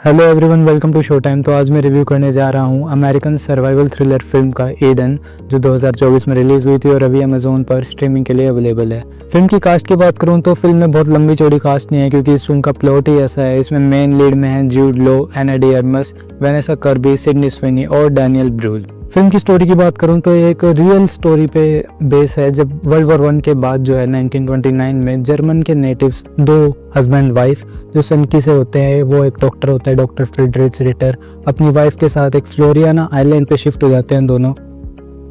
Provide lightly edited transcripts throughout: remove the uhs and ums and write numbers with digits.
Hello everyone, welcome to show time. तो आज मैं रिव्यू करने जा रहा हूँ अमेरिकन सर्वाइवल थ्रिलर फिल्म का एडन, जो 2024 में रिलीज हुई थी और अभी अमेजोन पर स्ट्रीमिंग के लिए अवेलेबल है। फिल्म की कास्ट की बात करूँ तो फिल्म में बहुत लंबी चौड़ी कास्ट नहीं है, क्योंकि इस फिल्म का प्लॉट ही ऐसा है। इसमें मेन लीड में है Jude Law, Ana de Armas, Vanessa Kirby, Sydney Sweeney और डैनियल ब्रूल। फिल्म की स्टोरी की बात करूं तो एक रियल स्टोरी पे बेस है। जब वर्ल्ड वॉर 1 के बाद जो है 1929 में जर्मन के नेटिव्स, दो हस्बैंड वाइफ जो सनकी से होते हैं, वो एक डॉक्टर होता है, डॉक्टर फ्रीडरिच रिटर, अपनी वाइफ के साथ एक फ्लोरियाना आइलैंड पे शिफ्ट हो जाते हैं। दोनों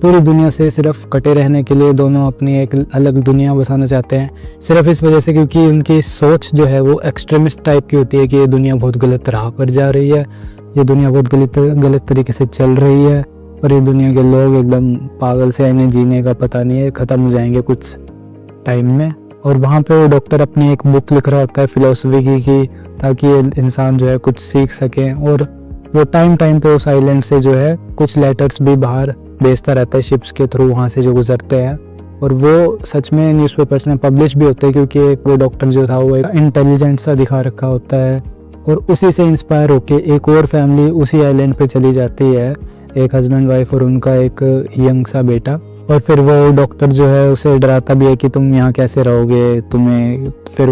पूरी दुनिया से सिर्फ कटे रहने के लिए दोनों अपनी एक अलग दुनिया बसाना चाहते हैं, सिर्फ इस वजह से क्योंकि उनकी सोच जो है वो एक्सट्रीमिस्ट टाइप की होती है कि ये दुनिया बहुत गलत राह पर जा रही है, ये दुनिया बहुत गलत तरीके से चल रही है और ये दुनिया के लोग एकदम पागल से, इन्हें जीने का पता नहीं है, ख़त्म हो जाएंगे कुछ टाइम में। और वहाँ पे वो डॉक्टर अपनी एक बुक लिख रहा होता है फिलोसफी की, ताकि इंसान जो है कुछ सीख सके। और वो टाइम पे उस आइलैंड से जो है कुछ लेटर्स भी बाहर भेजता रहता है शिप्स के थ्रू, वहाँ से जो गुजरते हैं, और वो सच में न्यूज़पेपर्स में पब्लिश भी होते हैं, क्योंकि एक वो डॉक्टर जो था वो एक इंटेलिजेंट सा दिखा रखा होता है। और उसी से इंस्पायर होके एक और फैमिली उसी आइलैंड पे चली जाती है, एक हस्बैंड वाइफ और उनका एक यंग सा बेटा। और फिर वो डॉक्टर जो है उसे डराता भी है कि तुम यहाँ कैसे रहोगे, तुम्हें, फिर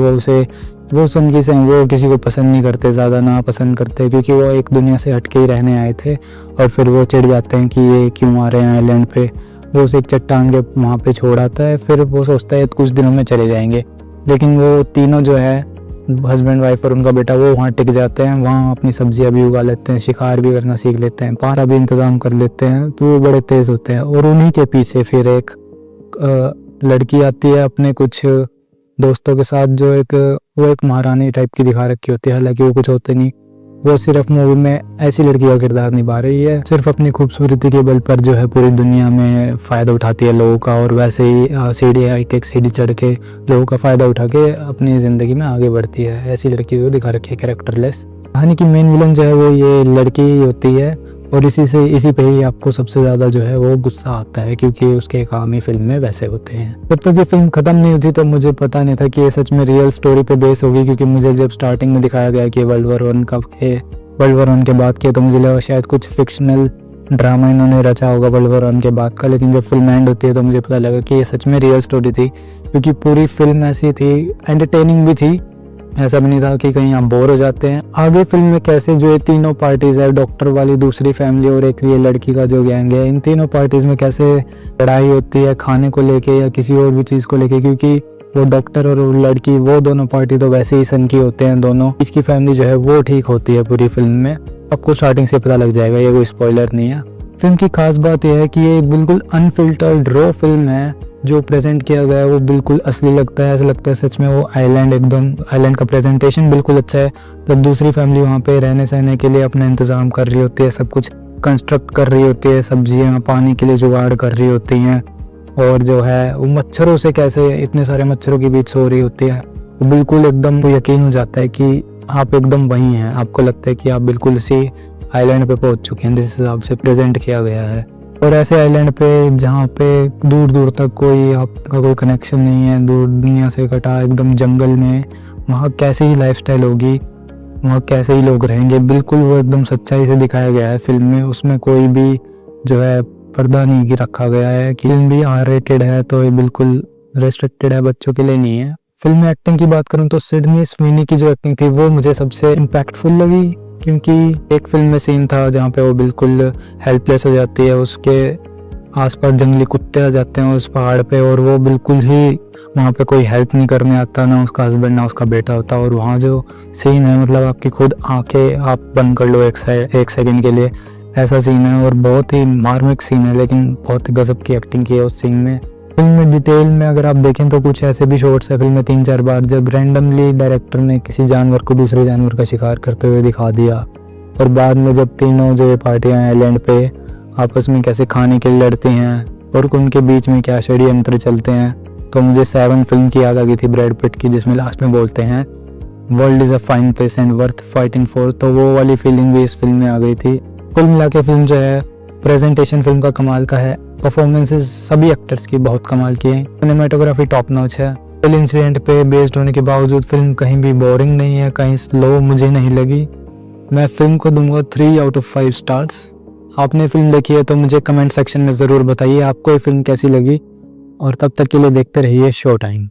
वो सनकी से वो किसी को पसंद नहीं करते, ज़्यादा ना पसंद करते, क्योंकि वो एक दुनिया से हटके ही रहने आए थे। और फिर वो चिढ़ जाते हैं कि ये क्यों आ रहे हैं आइलैंड पे। वो उसे एक चट्टान के वहाँ पे छोड़ आता है, फिर वो सोचता है कुछ दिनों में चले जाएंगे, लेकिन वो तीनों जो है हस्बैंड वाइफ और उनका बेटा वो वहाँ टिक जाते हैं। वहाँ अपनी सब्जियाँ भी उगा लेते हैं, शिकार भी करना सीख लेते हैं, पहरा भी इंतज़ाम कर लेते हैं, तो वो बड़े तेज़ होते हैं। और उन्हीं के पीछे फिर एक लड़की आती है अपने कुछ दोस्तों के साथ, जो वो एक महारानी टाइप की दिखा रखी होती है, हालांकि वो कुछ होते नहीं। वो सिर्फ मूवी में ऐसी लड़की का किरदार निभा रही है, सिर्फ अपनी खूबसूरती के बल पर जो है पूरी दुनिया में फ़ायदा उठाती है लोगों का, और वैसे ही सीढ़ी एक सीढ़ी चढ़ के लोगों का फ़ायदा उठा के अपनी ज़िंदगी में आगे बढ़ती है। ऐसी लड़की को दिखा रखी है, कैरेक्टरलेस। कहानी की मेन विलन जो है वो ये लड़की ही होती है, और इसी पे ही आपको सबसे ज़्यादा जो है वो गुस्सा आता है, क्योंकि उसके काम ही फिल्म में वैसे होते हैं। जब तक ये फिल्म ख़त्म नहीं होती तो मुझे पता नहीं था कि ये सच में रियल स्टोरी पे बेस होगी, क्योंकि मुझे जब स्टार्टिंग में दिखाया गया कि वर्ल्ड वॉर 1 के बाद किया, तो मुझे लगा शायद कुछ फिक्शनल ड्रामा इन्होंने रचा होगा वर्ल्ड वॉर 1 के बाद का। लेकिन जब फिल्म एंड होती है तो मुझे पता लगा कि ये सच में रियल स्टोरी थी, क्योंकि पूरी फिल्म ऐसी थी, एंटरटेनिंग भी थी, ऐसा भी नहीं था कि कहीं आप बोर हो जाते हैं। आगे फिल्म में कैसे जो ये तीनों पार्टीज है, डॉक्टर वाली दूसरी फैमिली और एक ये लड़की का जो गैंग है, इन तीनों पार्टीज में कैसे लड़ाई होती है खाने को लेके या किसी और भी चीज़ को लेके, क्योंकि वो डॉक्टर और वो लड़की, वो दोनों पार्टी तो वैसे ही सनकी होते हैं दोनों। इसकी फैमिली जो है वो ठीक होती है पूरी फिल्म में, आपको स्टार्टिंग से पता लग जाएगा, ये कोई स्पॉइलर नहीं है। फिल्म की खास बात यह है कि ये बिल्कुल अनफिल्टर्ड रॉ फिल्म है। जो प्रेजेंट किया गया है वो बिल्कुल असली लगता है, ऐसा लगता है सच में वो आइलैंड का प्रेजेंटेशन बिल्कुल अच्छा है। तब दूसरी फैमिली वहाँ पे रहने सहने के लिए अपना इंतज़ाम कर रही होती है, सब कुछ कंस्ट्रक्ट कर रही होती है, सब्जियाँ पानी के लिए जुगाड़ कर रही होती हैं, और जो है वो मच्छरों से कैसे इतने सारे मच्छरों के बीच सो रही होती है, वो बिल्कुल एकदम को यकीन हो जाता है कि आप एकदम वहीं हैं, आपको लगता है कि आप बिल्कुल उसी आइलैंड पे पहुंच चुके हैं जिस हिसाब से प्रेजेंट किया गया है। और ऐसे आइलैंड पे जहाँ पे दूर दूर तक कोई आपका कोई कनेक्शन नहीं है, दूर दुनिया से कटा एकदम जंगल में, वहाँ कैसे ही लाइफस्टाइल होगी, वहाँ कैसे ही लोग रहेंगे, बिल्कुल वो एकदम सच्चाई से दिखाया गया है फिल्म में। उसमें कोई भी जो है पर्दा नहीं रखा गया है कि फिल्म भी R-rated है, तो ये बिल्कुल रेस्ट्रिक्टेड है, बच्चों के लिए नहीं है। फिल्म में एक्टिंग की बात करूँ तो सिडनी स्विनी की जो एक्टिंग थी वो मुझे सबसे इम्पैक्टफुल लगी, क्योंकि एक फिल्म में सीन था जहाँ पे वो बिल्कुल हेल्पलेस हो जाती है, उसके आसपास जंगली कुत्ते आ जाते हैं उस पहाड़ पे, और वो बिल्कुल ही वहाँ पे कोई हेल्प नहीं करने आता, ना उसका हस्बैंड ना उसका बेटा होता। और वहाँ जो सीन है, मतलब आपकी खुद आंखें आप बंद कर लो एक सेकंड के लिए, ऐसा सीन है, और बहुत ही मार्मिक सीन है, लेकिन बहुत ही गजब की एक्टिंग की है उस सीन में। फिल्म में डिटेल में अगर आप देखें तो कुछ ऐसे भी शॉट्स है फिल्म में 3-4 बार, जब रैंडमली डायरेक्टर ने किसी जानवर को दूसरे जानवर का शिकार करते हुए दिखा दिया, और बाद में जब तीनों जो पार्टियां आइलैंड पे आपस में कैसे खाने के लिए लड़ती हैं और उनके बीच में क्या षड्यंत्र चलते हैं, तो मुझे 7 फिल्म की याद आ गई थी ब्रैड पिट की, जिसमें लास्ट में बोलते हैं world is a fine place and worth fighting for, तो वो वाली फीलिंग भी इस फिल्म में आ गई थी। कुल मिला के फिल्म जो है, प्रेजेंटेशन फिल्म का कमाल का है, परफॉर्मेंसेस सभी एक्टर्स की बहुत कमाल की है, सिनेमेटोग्राफी टॉप नॉच है। इंसिडेंट पे बेस्ड होने के बावजूद फिल्म कहीं भी बोरिंग नहीं है, कहीं स्लो मुझे नहीं लगी। मैं फिल्म को दूंगा 3 आउट ऑफ 5 स्टार्स। आपने फिल्म देखी है तो मुझे कमेंट सेक्शन में ज़रूर बताइए आपको ये फिल्म कैसी लगी, और तब तक के लिए देखते रहिए शो टाइम।